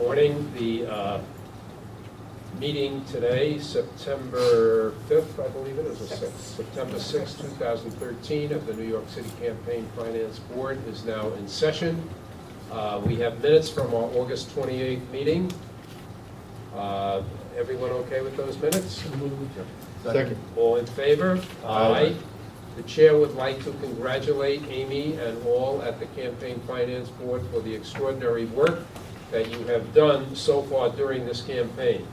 morning. The meeting today, September 5th, I believe it is, or 6th, September 6th, 2013, of the New York City Campaign Finance Board is now in session. We have minutes from our August 28th meeting. Everyone okay with those minutes? Second. All in favor? Aye. The chair would like to congratulate Amy and all at the Campaign Finance Board for the extraordinary work that you have done so far during this campaign.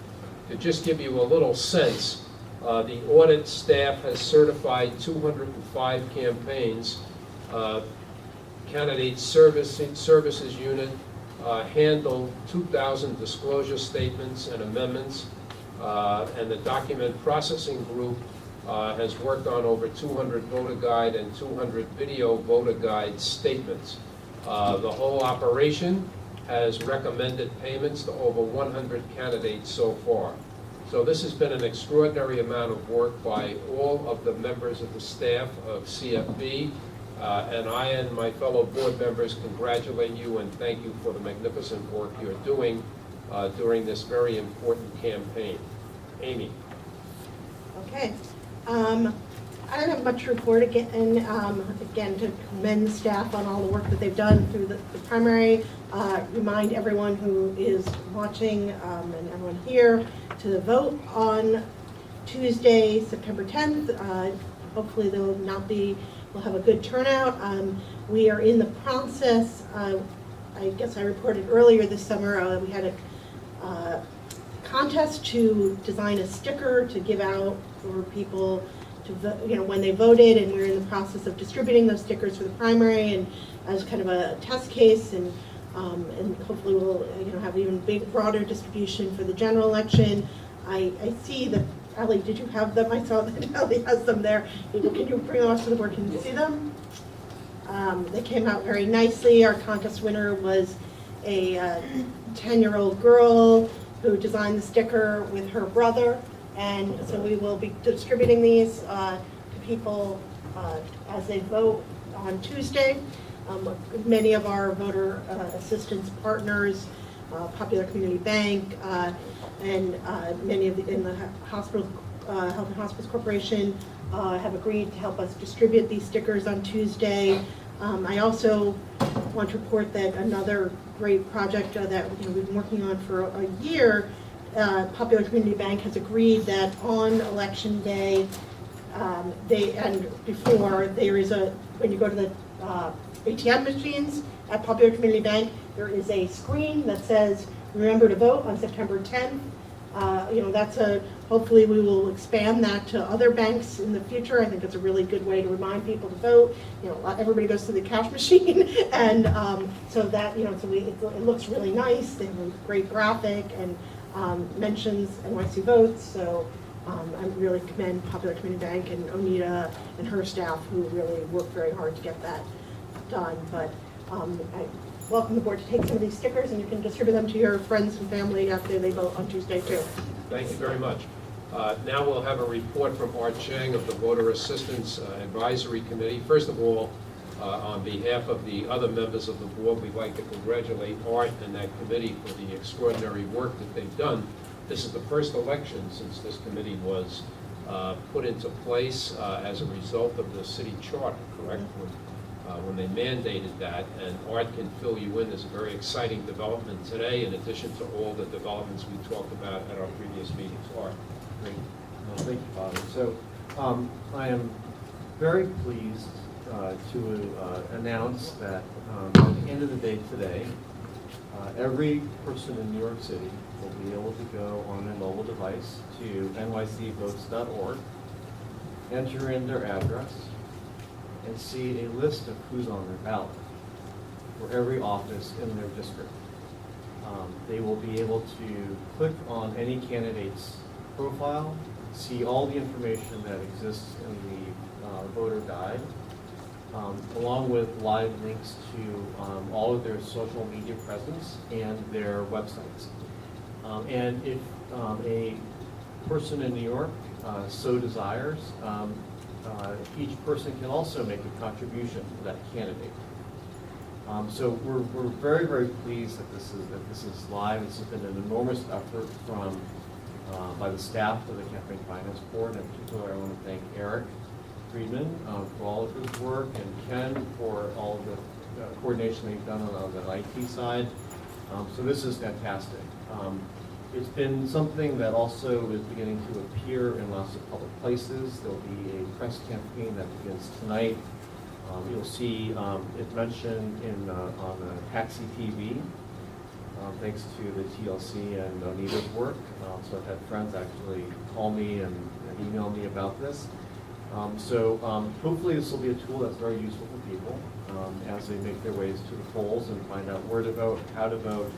To just give you a little sense, the audit staff has certified 205 campaigns. Candidate Services Unit handled 2,000 disclosure statements and amendments, and the Document Processing Group has worked on over 200 voter guide and 200 video voter guide statements. The whole operation has recommended payments to over 100 candidates so far. So this has been an extraordinary amount of work by all of the members of the staff of CFB, and I and my fellow board members congratulate you and thank you for the magnificent work you're doing during this very important campaign. Amy. Okay. I don't have much to report again, to commend the staff on all the work that they've done through the primary. Remind everyone who is watching and everyone here to vote on Tuesday, September 10th. Hopefully we'll have a good turnout. We are in the process, I guess I reported earlier this summer, we had a contest to design a sticker to give out for people to when they voted, and we're in the process of distributing those stickers for the primary and as kind of a test case, and hopefully we'll have even broader distribution for the general election. I see that, Ellie, did you have them? I saw that Ellie has them there. Can you bring them up to the board? Can you see them? They came out very nicely. Our contest winner was a 10-year-old girl who designed the sticker with her brother. And so we will be distributing these to people as they vote on Tuesday. Many of our voter assistance partners, Popular Community Bank, and many of in the hospital, Health and Hospice Corporation have agreed to help us distribute these stickers on Tuesday. I also want to report that another great project that we've been working on for a year, Popular Community Bank has agreed that on election day, when you go to the ATM machines at Popular Community Bank, there is a screen that says, remember to vote on September 10th. Hopefully we will expand that to other banks in the future. I think it's a really good way to remind people to vote. Everybody goes to the cash machine, and it looks really nice. They have a great graphic and mentions NYC votes. So I really commend Popular Community Bank and Onita and her staff, who really worked very hard to get that done. But I welcome the board to take some of these stickers, and you can distribute them to your friends and family after they vote on Tuesday too. Thank you very much. Now we'll have a report from Art Chang of the Voter Assistance Advisory Committee. First of all, on behalf of the other members of the board, we'd like to congratulate Art and that committee for the extraordinary work that they've done. This is the first election since this committee was put into place as a result of the city charter, correct? When they mandated that, and Art can fill you in. There's a very exciting development today, in addition to all the developments we talked about at our previous meetings. Art. Great. Well, thank you, Father. So I am very pleased to announce that at the end of the day today, every person in New York City will be able to go on their mobile device to nycvotes.org, enter in their address, and see a list of who's on their ballot for every office in their district. They will be able to click on any candidate's profile, see all the information that exists in the voter guide, along with live links to all of their social media presence and their websites. And if a person in New York so desires, each person can also make a contribution to that candidate. So we're very, very pleased that this is live. This has been an enormous effort from by the staff of the Campaign Finance Board. In particular, I want to thank Eric Friedman for all of his work, and Ken for all of the coordination they've done on the IT side. So this is fantastic. It's been something that also is beginning to appear in lots of public places. There'll be a press campaign that begins tonight. You'll see it mentioned on Taxi TV, thanks to the TLC and Anita's work. So I've had friends actually call me and email me about this. So hopefully this will be a tool that's very useful for people as they make their ways to the polls and find out where to vote, how to vote,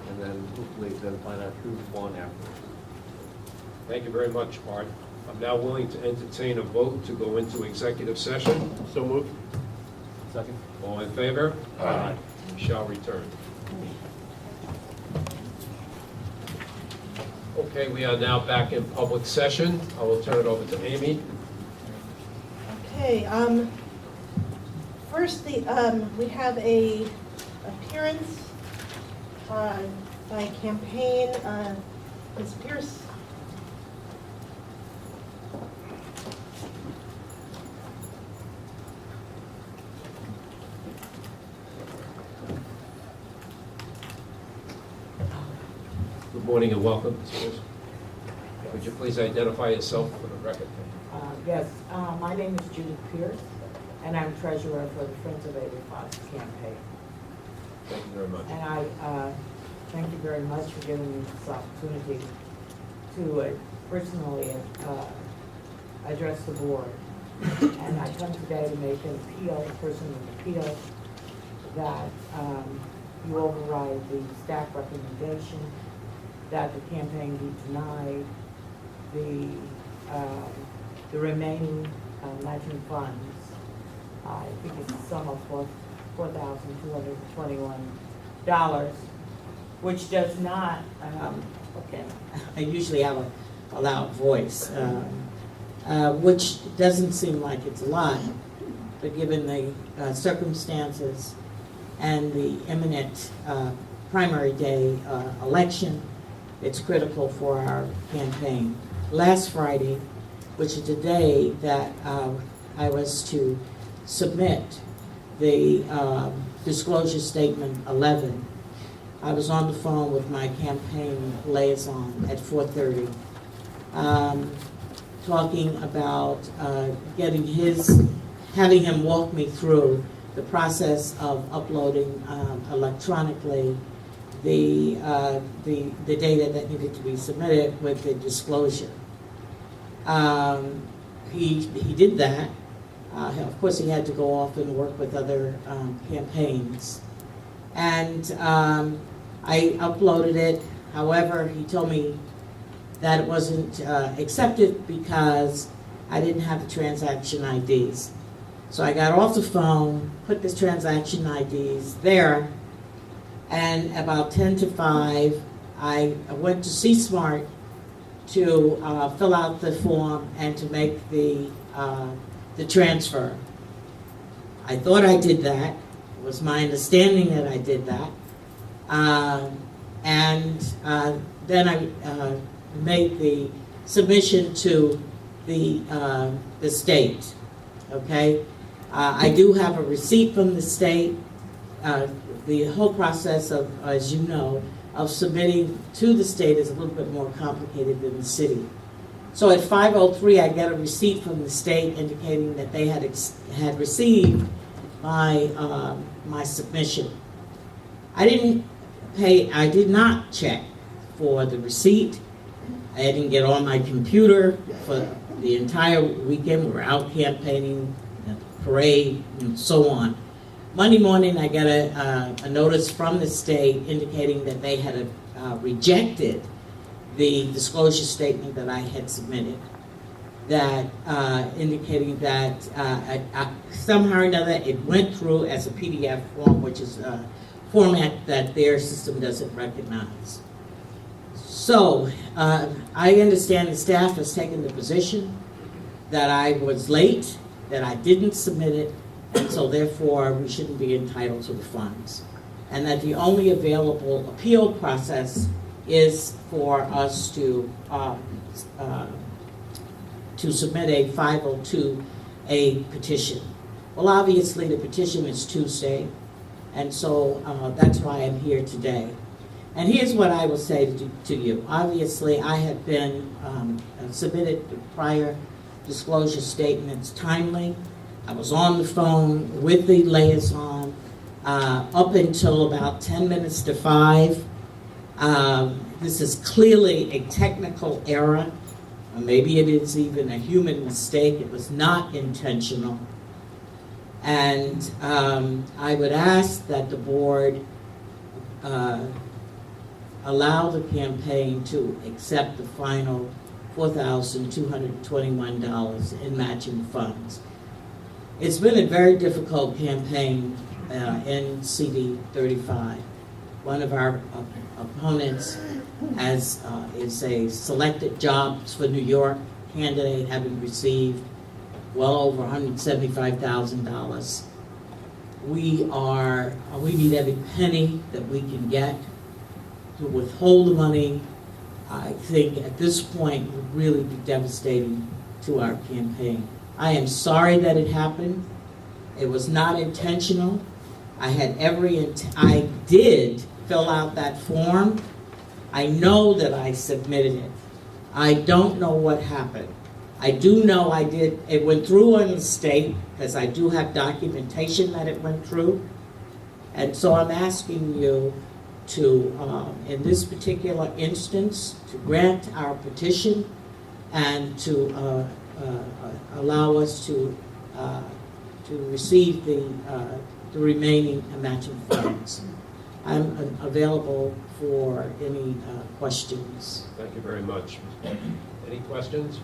and then hopefully then find out who won afterwards. Thank you very much, Art. I'm now willing to entertain a vote to go into executive session. So moved. Second. All in favor? Aye. We shall return. Okay, we are now back in public session. I will turn it over to Amy. Okay, first, we have a appearance by campaign, Ms. Pierce. Good morning and welcome, Ms. Pierce. Would you please identify yourself for the record? Yes, my name is Judith Pierce, and I'm treasurer for the Friends of Avery Fox campaign. Thank you very much. And I thank you very much for giving me this opportunity to personally address the board. And I come today to make an appeal, a personal appeal, that you override the staff recommendation, that the campaign be denied the remaining matching funds. I think it's a sum of $4,221, which does not, okay, I usually have a loud voice, which doesn't seem like it's a lot, but given the circumstances and the imminent primary day election, it's critical for our campaign. Last Friday, which is the day that I was to submit the disclosure statement 11, I was on the phone with my campaign liaison at 4:30, talking about having him walk me through the process of uploading electronically the data that needed to be submitted with the disclosure. He did that. Of course, he had to go off and work with other campaigns. And I uploaded it. However, he told me that it wasn't accepted because I didn't have the transaction IDs. So I got off the phone, put the transaction IDs there, and about 10 to 5, I went to C-Smart to fill out the form and to make the transfer. I thought I did that. It was my understanding that I did that. Then I made the submission to the state. Okay, I do have a receipt from the state. The whole process of, as you know, of submitting to the state is a little bit more complicated than the city. So at 5:03, I get a receipt from the state indicating that they had received my submission. I did not check for the receipt. I didn't get on my computer for the entire weekend. We were out campaigning, at the parade, and so on. Monday morning, I got a notice from the state indicating that they had rejected the disclosure statement that I had submitted, that indicating that somehow or another it went through as a PDF form, which is a format that their system doesn't recognize. So I understand the staff has taken the position that I was late, that I didn't submit it, and so therefore we shouldn't be entitled to the funds. And that the only available appeal process is for us to submit a 502A petition. Well, obviously the petition is Tuesday, and so that's why I'm here today. And here's what I will say to you. Obviously, I have been submitted the prior disclosure statements timely. I was on the phone with the liaison up until about 10 minutes to 5. This is clearly a technical error. Maybe it is even a human mistake. It was not intentional. And I would ask that the board allow the campaign to accept the final $4,221 in matching funds. It's been a very difficult campaign in CD 35. One of our opponents is a selected Jobs for New York candidate, having received well over $175,000. We need every penny that we can get. To withhold the money, I think at this point would really be devastating to our campaign. I am sorry that it happened. It was not intentional. I did fill out that form. I know that I submitted it. I don't know what happened. I do know it went through on the state, because I do have documentation that it went through. And so I'm asking you to, in this particular instance, to grant our petition and to allow us to receive the remaining matching funds. I'm available for any questions. Thank you very much. Any questions?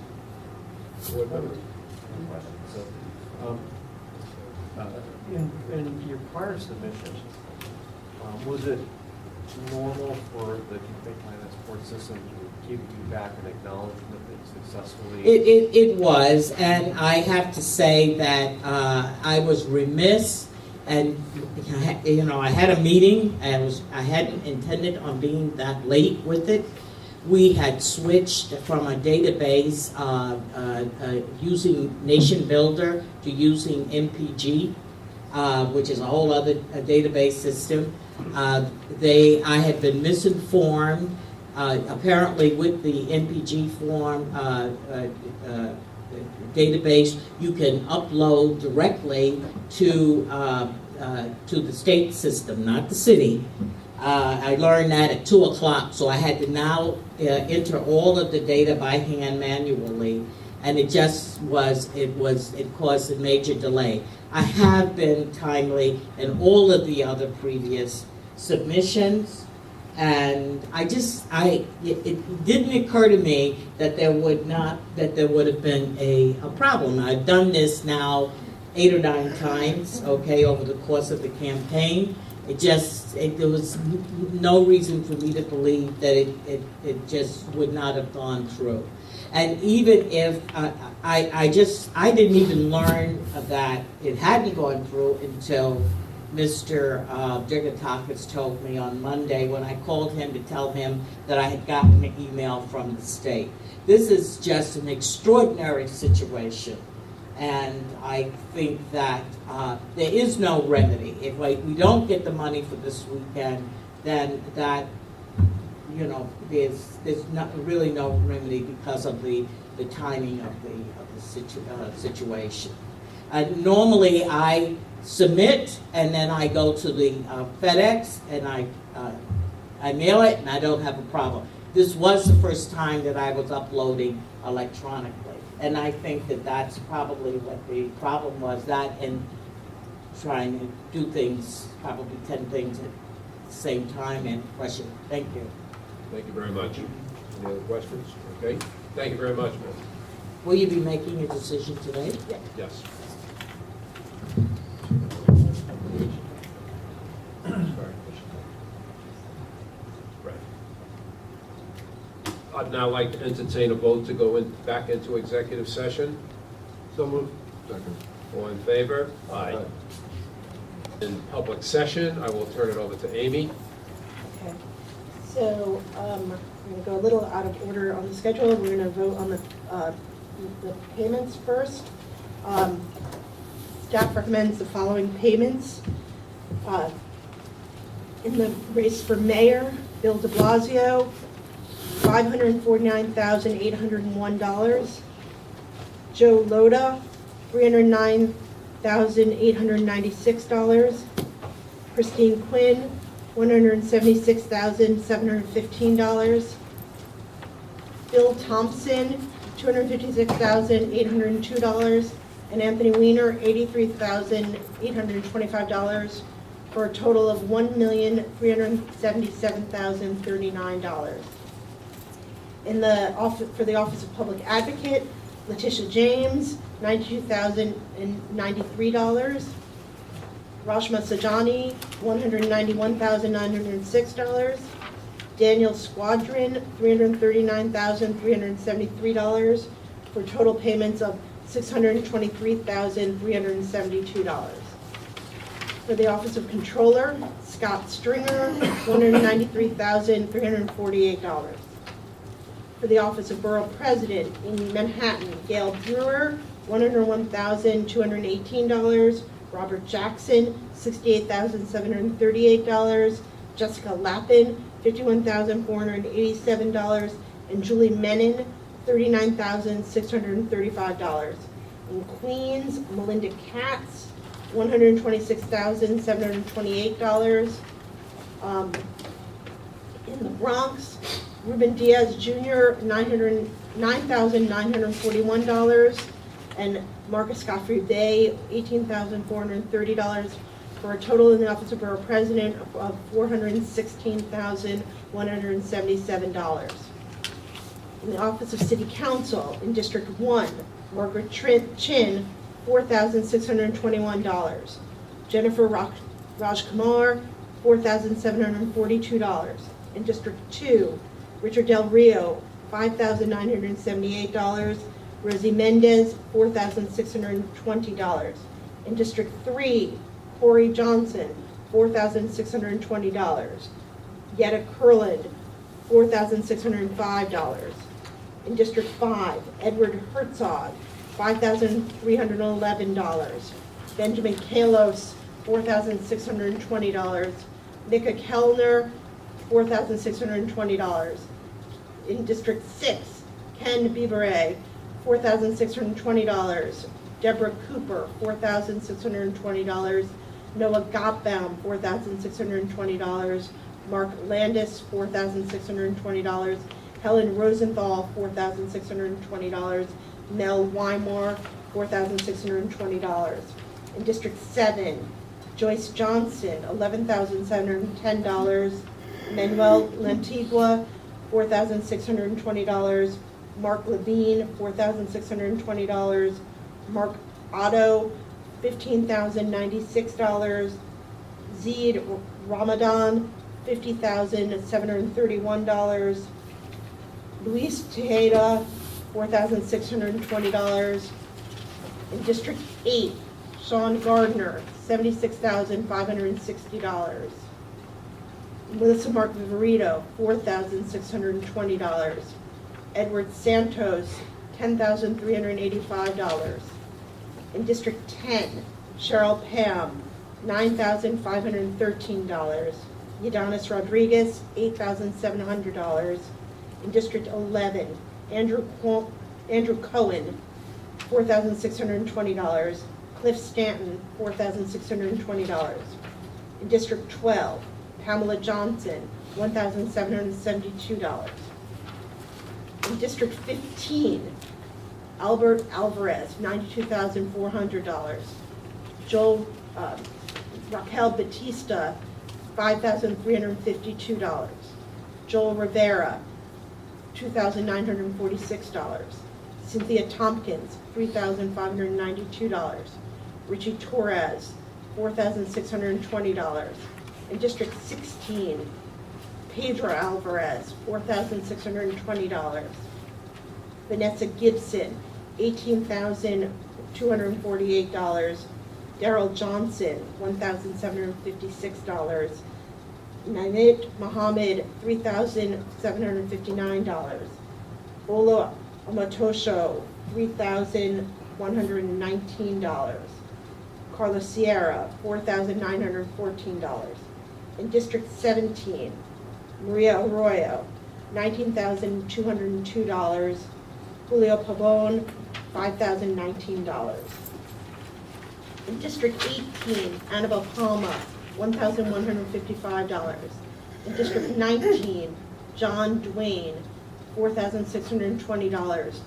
Board members? So, in your prior submission, was it normal for the campaign finance support system to give you back an acknowledgement that successfully? It was, and I have to say that I was remiss, and I had a meeting, and I hadn't intended on being that late with it. We had switched from a database using Nation Builder to using MPG, which is a whole other database system. I had been misinformed. Apparently, with the MPG form database, you can upload directly to the state system, not the city. I learned that at 2 o'clock, so I had to now enter all of the data by hand manually, and it caused a major delay. I have been timely in all of the other previous submissions, and it didn't occur to me that there would have been a problem. I've done this now 8 or 9 times, okay, over the course of the campaign. There was no reason for me to believe that it just would not have gone through. And even if I didn't even learn that it hadn't gone through until Mr. Digatakis told me on Monday when I called him to tell him that I had gotten an email from the state. This is just an extraordinary situation. And I think that there is no remedy. If we don't get the money for this weekend, then that, there's really no remedy because of the timing of the situation. Normally, I submit, and then I go to the FedEx, and I mail it, and I don't have a problem. This was the first time that I was uploading electronically. And I think that that's probably what the problem was, that and trying to do things, probably 10 things at the same time and rushing. Thank you. Thank you very much. Any other questions? Okay. Thank you very much, Ms. Will you be making a decision today? Yes. I'd now like to entertain a vote to go back into executive session. So moved. Second. All in favor? Aye. In public session, I will turn it over to Amy. Okay. So, I'm gonna go a little out of order on the schedule. We're gonna vote on the payments first. Staff recommends the following payments. In the race for mayor, Bill de Blasio, $549,801. Joe Loda, $309,896. Christine Quinn, $176,715. Bill Thompson, $256,802. And Anthony Weiner, $83,825, for a total of $1,377,039. In the office, for the Office of Public Advocate, Letitia James, $92,093. Rashma Sajani, $191,906. Daniel Squadron, $339,373, for total payments of $623,372. For the Office of Controller, Scott Stringer, $193,348. For the Office of Borough President in Manhattan, Gail Brewer, $101,218. Robert Jackson, $68,738. Jessica Lappin, $51,487. And Julie Menon, $39,635. In Queens, Melinda Katz, $126,728. In the Bronx, Ruben Diaz Jr., $9,941. And Marcus Godfrey Bay, $18,430, for a total in the Office of Borough President of $416,177. In the Office of City Council, in District 1, Margaret Chin, $4,621. Jennifer Rajkumar, $4,742. In District 2, Richard Del Rio, $5,978. Rosie Mendez, $4,620. In District 3, Corey Johnson, $4,620. Yetta Kurland, $4,605. In District 5, Edward Herzog, $5,311. Benjamin Kalos, $4,620. Nika Kellner, $4,620. In District 6, Ken Biberet, $4,620. Deborah Cooper, $4,620. Noah Gottbaum, $4,620. Mark Landis, $4,620. Helen Rosenthal, $4,620. Mel Weimar, $4,620. In District 7, Joyce Johnson, $11,710. Manuel Lantigua, $4,620. Mark Levine, $4,620. Mark Otto, $15,096. Zeed Ramadan, $50,731. Luis Tejeda, $4,620. In District 8, Sean Gardner, $76,560. Melissa Mark Viverito, $4,620. Edward Santos, $10,385. In District 10, Cheryl Pam, $9,513. Yadanis Rodriguez, $8,700. In District 11, Andrew Cohen, $4,620. Cliff Stanton, $4,620. In District 12, Pamela Johnson, $1,772. In District 15, Albert Alvarez, $92,400. Raquel Batista, $5,352. Joel Rivera, $2,946. Cynthia Tompkins, $3,592. Richie Torres, $4,620. In District 16, Pedro Alvarez, $4,620. Vanessa Gibson, $18,200. $248. Daryl Johnson, $1,756. Nanit Mohammed, $3,759. Bolo Amatosho, $3,119. Carlos Sierra, $4,914. In District 17, Maria Arroyo, $19,202. Julio Pabon, $5,019. In District 18, Annabelle Palma, $1,155. In District 19, John Duane, $4,620.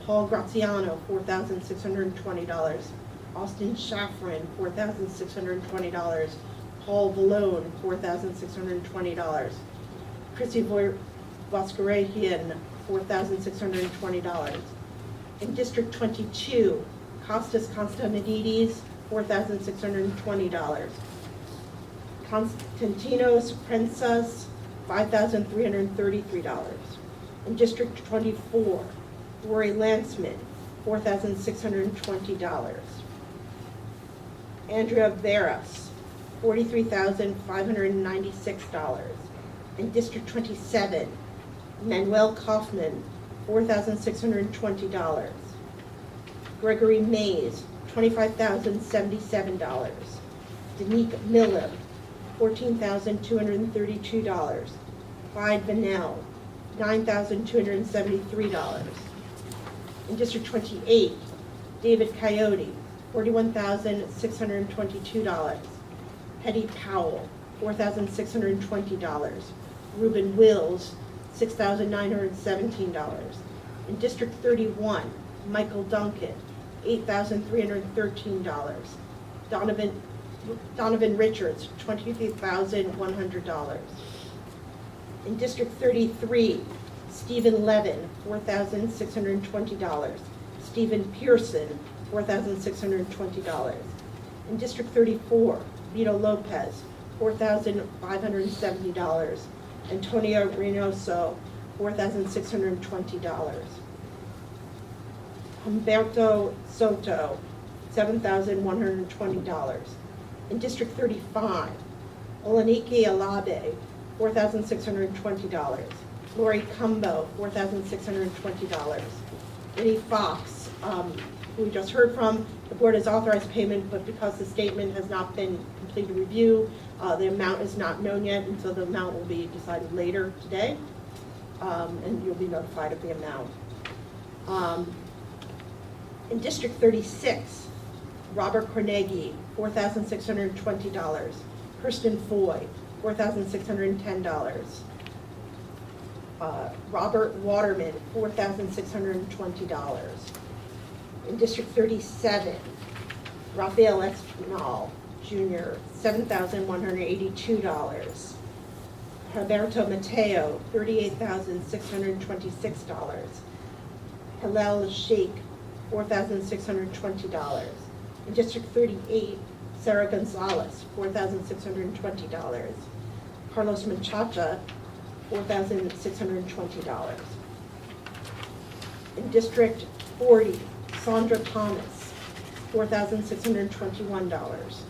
Paul Graziano, $4,620. Austin Shaffrin, $4,620. Paul Vallone, $4,620. Chrissy Voskarahian, $4,620. In District 22, Kostas Konstantinidis, $4,620. Konstantinos Prensas, $5,333. In District 24, Rory Lanceman, $4,620. Andrea Veras, $43,596. In District 27, Manuel Kaufman, $4,620. Gregory Mays, $25,077. Danique Miller, $14,232. Clyde Vanell, $9,273. In District 28, David Coyote, $41,622. Hetty Powell, $4,620. Reuben Wills, $6,917. In District 31, Michael Duncan, $8,313. Donovan Richards, $23,100. In District 33, Stephen Levin, $4,620. Stephen Pearson, $4,620. In District 34, Vito Lopez, $4,570. Antonio Reynoso, $4,620. Humberto Soto, $7,120. In District 35, Olanike Alabe, $4,620. Lori Cumbo, $4,620. Eddie Fox, who we just heard from, the board has authorized payment, but because the statement has not been completed review, the amount is not known yet, and so the amount will be decided later today, and you'll be notified of the amount. In District 36, Robert Carnegie, $4,620. Kirsten Foy, $4,610. Robert Waterman, $4,620. In District 37, Rafael Espinal Jr., $7,182. Roberto Mateo, $38,626. Hillel Sheikh, $4,620. In District 38, Sarah Gonzalez, $4,620. Carlos Machacha, $4,620. In District 40, Sandra Thomas, $4,621.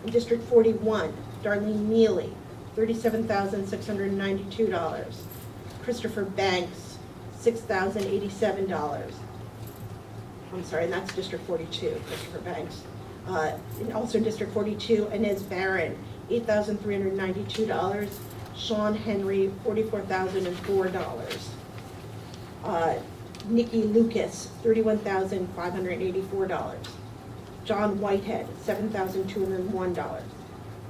In District 41, Darlene Neely, $37,692. Christopher Banks, $6,087. I'm sorry, and that's District 42, Christopher Banks. And also in District 42, Inez Barron, $8,392. Sean Henry, $44,004. Nikki Lucas, $31,584. John Whitehead, $7,201.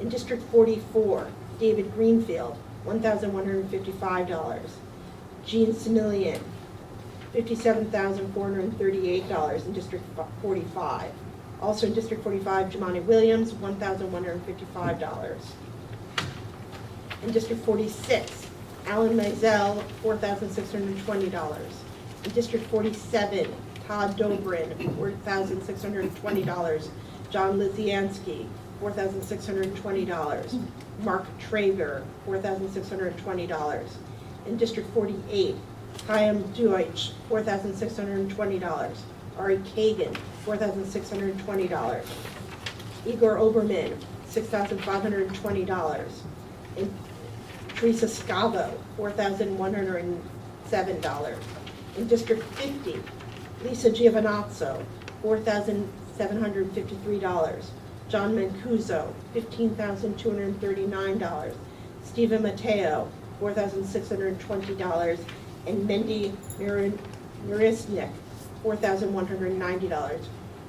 In District 44, David Greenfield, $1,155. Gene Similian, $57,438 in District 45. Also in District 45, Jamani Williams, $1,155. In District 46, Alan Mizell, $4,620. In District 47, Todd Dobrin, $4,620. John Liziansky, $4,620. Mark Traeger, $4,620. In District 48, Chaim Deutsch, $4,620. Ari Kagan, $4,620. Igor Oberman, $6,520. And Teresa Scavo, $4,107. In District 50, Lisa Giovanazzo, $4,753. John Mancuso, $15,239. Stephen Mateo, $4,620. And Mindy Murisnik, $4,190.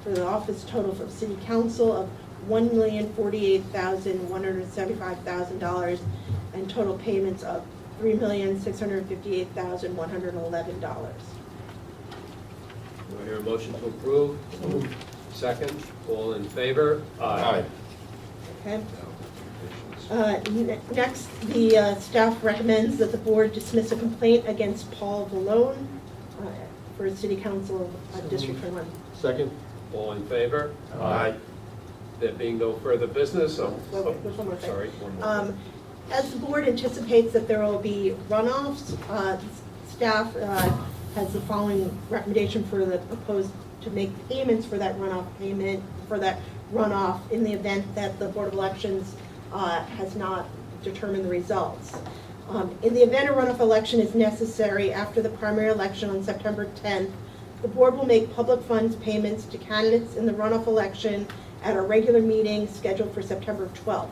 For the office total from City Council of $1,048,175,000 and total payments of $3,658,111. Do I hear a motion to approve? Second, all in favor? Aye. Okay. Next, the staff recommends that the board dismiss a complaint against Paul Vallone for City Council of District 21. Second? All in favor? Aye. There being no further business, There's one more thing. sorry, one more. As the board anticipates that there will be runoffs, staff has the following recommendation for the proposed to make payments for that runoff in the event that the Board of Elections has not determined the results. In the event a runoff election is necessary after the primary election on September 10th, the board will make public funds payments to candidates in the runoff election at a regular meeting scheduled for September 12th.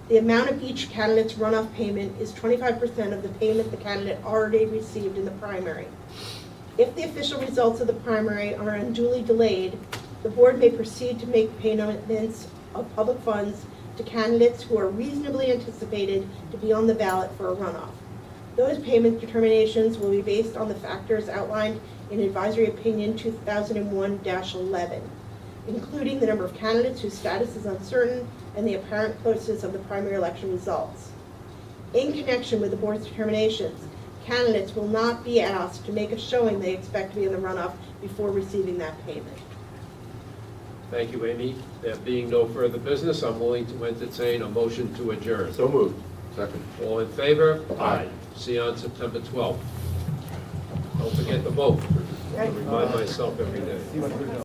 The amount of each candidate's runoff payment is 25% of the payment the candidate already received in the primary. If the official results of the primary are unduly delayed, the board may proceed to make payments of public funds to candidates who are reasonably anticipated to be on the ballot for a runoff. Those payment determinations will be based on the factors outlined in Advisory Opinion 2001-11, including the number of candidates whose status is uncertain and the apparent closeness of the primary election results. In connection with the board's determinations, candidates will not be asked to make a showing they expect to be in the runoff before receiving that payment. Thank you, Amy. There being no further business, I'm willing to entertain a motion to adjourn. So moved. Second? All in favor? Aye. See you on September 12th. Don't forget to vote. I remind myself every day.